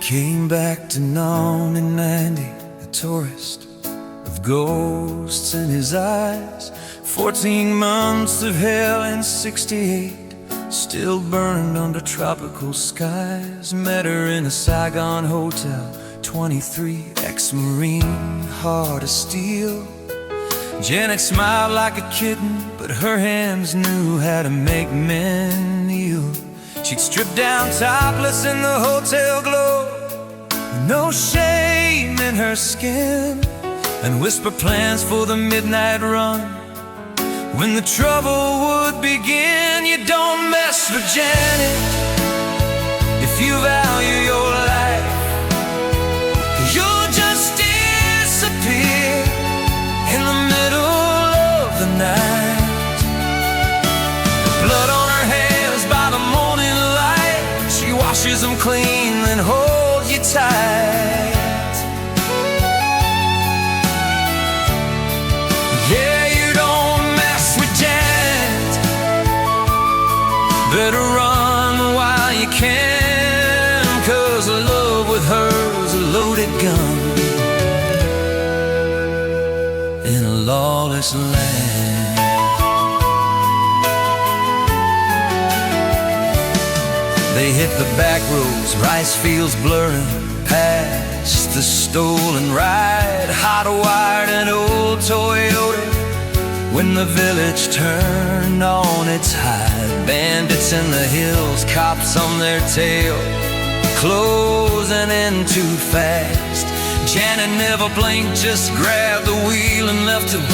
Came back to Nom and Mandy, a tourist with ghosts in his eyes. 14 months of hell and 68 still burned under tropical skies. Met her in a Saigon hotel, 23, ex-Marine, heart of steel. Janet smiled like a kitten, but her hands knew how to make men kneel. She'd strip down topless in the hotel glow, no shame in her skin, and whisper plans for the midnight run when the trouble would begin. You don't mess with Janet if you value your life. You'll just disappear in the middle of the night. Blood on her hands by the morning light, she washes them clean and holds you tight. Yeah, you don't mess with Janet. Better run while you can, 'cause love with her's a loaded gun in a lawless land. They hit the back roads, rice fields blurring past the stolen ride, hot-wired an old Toyota when the village turned on its hide. Bandits in the hills, cops on their tail, closing in too fast. Janet never blinked, just grabbed the wheel and left him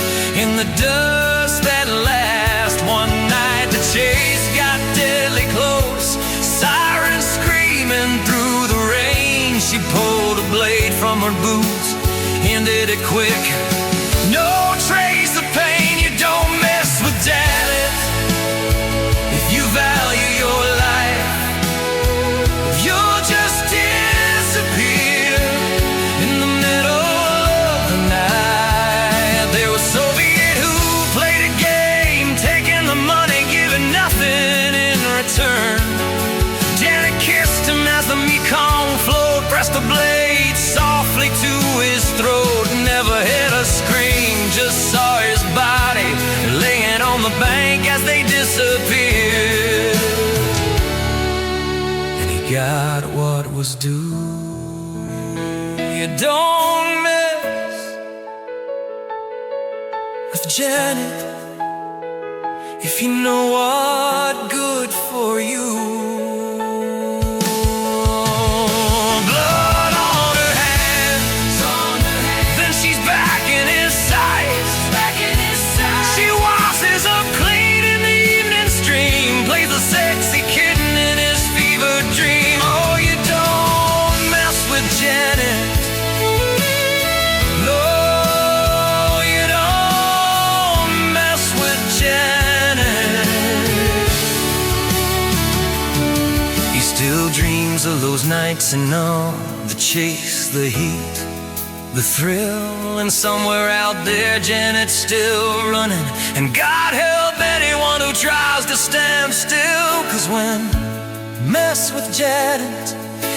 in the dust at last. One night the chase got deadly close, sirens screaming through the rain. She pulled a blade from her boots, ended it quick, no trace of pain. You don't mess with Janet if you value your life. You'll just disappear in the middle of the night. There was Soviet who played a game, taking the money, giving nothing in return. Janet kissed him as the Mekong flowed, pressed the blade softly to his throat. Never heard a scream, just saw his body laying on the bank as they disappeared. And he got what was due. You don't mess with Janet if you know what good for you. Dreams of those nights and all the chase, the heat, the thrill. And somewhere out there Janet's still running, and God help anyone who tries to stand still. 'Cause when mess with Janet,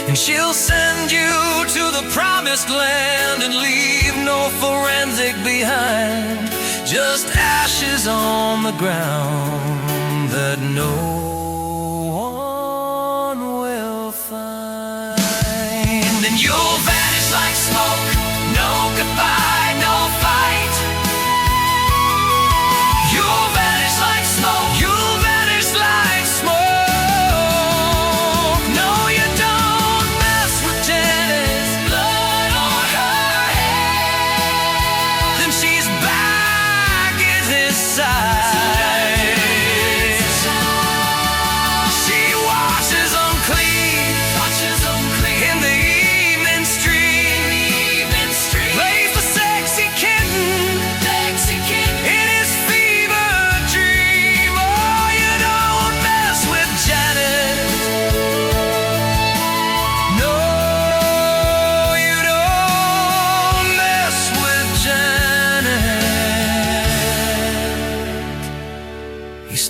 and she'll send you to the promised land and leave no forensic behind, just ashes on the ground that no and you'll vanish like smoke, no goodbye, no fight. You'll vanish like smoke, you'll vanish like smoke. No, you don't mess with Janet's blood on her head. Then she's back at his side.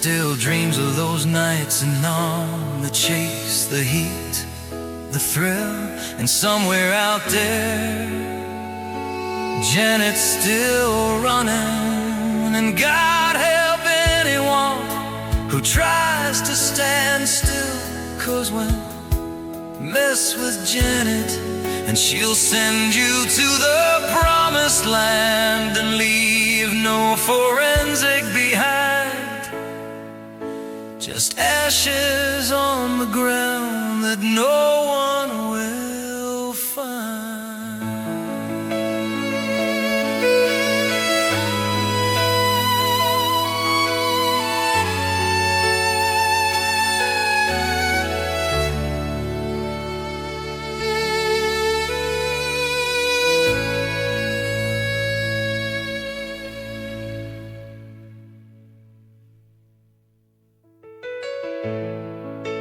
Still dreams of those nights and on the chase, the heat, the thrill, and somewhere out there Janet's still running. And God help anyone who tries to stand still, 'cause when mess with Janet and she'll send you to the promised land and leave no forensic behind, just ashes on the ground that no one will find.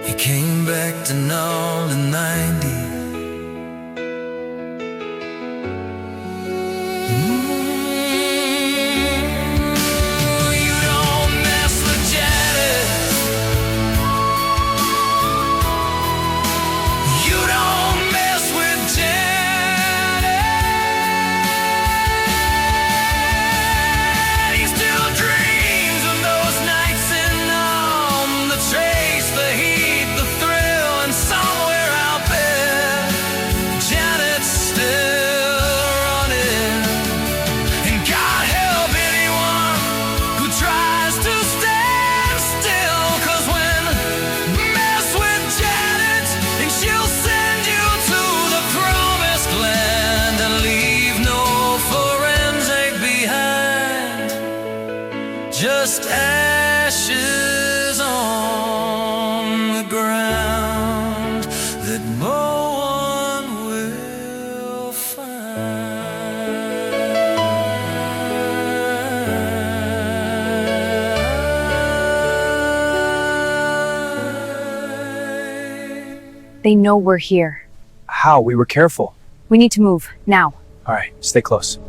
He came back to Null in 90. You don't mess with Janet. You don't mess with Janet. He still dreams of those nights in Null, the trace, the heat, the thrill, and somewhere out there Janet's still running. And God help anyone who tries to stand still, 'cause when mess with Janet and she'll send you to the promised land and leave no forensic behind, just ashes on the ground that no one will find. They know we're here. How? We were careful. We need to move, now. All right, stay close.